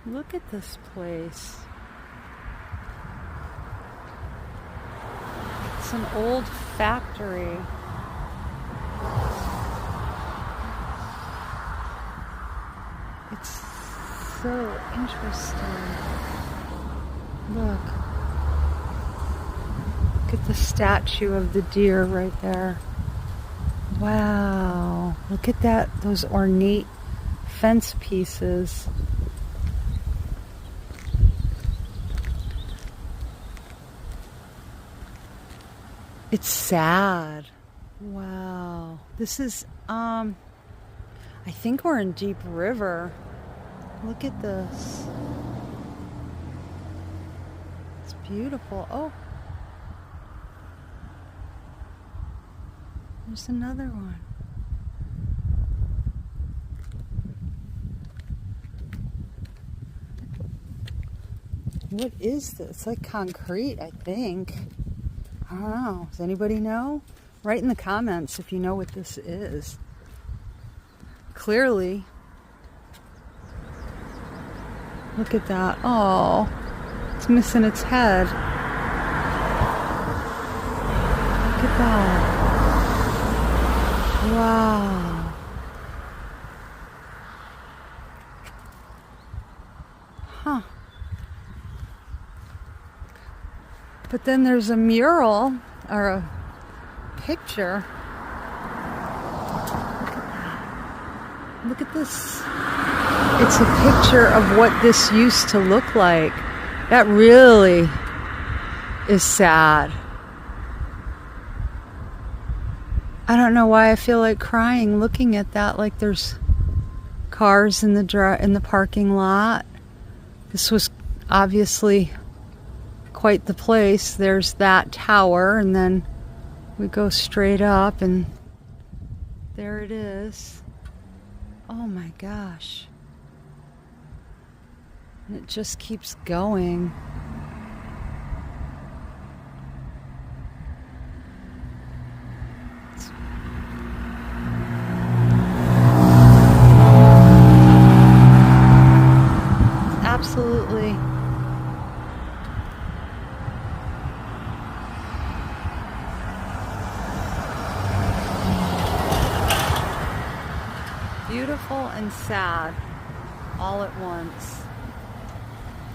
Look at this place. It's an old factory. It's so interesting. Look. Look at the statue of the deer right there. Wow. Look at that, those ornate fence pieces. It's sad. Wow. This is, I think we're in Deep River. Look at this. It's beautiful. Oh. There's another one. What is this? It's like concrete, I think. I don't know. Does anybody know? Write in the comments if you know what this is. Clearly. Look at that. Oh, it's missing its head. Look at that. Wow. Huh. But then there's a mural or a picture. Look at this. It's a picture of what this used to look like. That really is sad. I don't know why I feel like crying looking at that, like there's cars in the parking lot. This was obviously quite the place. There's that tower, and then we go straight up, and there it is. Oh my gosh. And it just keeps going. Absolutely. Beautiful and sad all at once.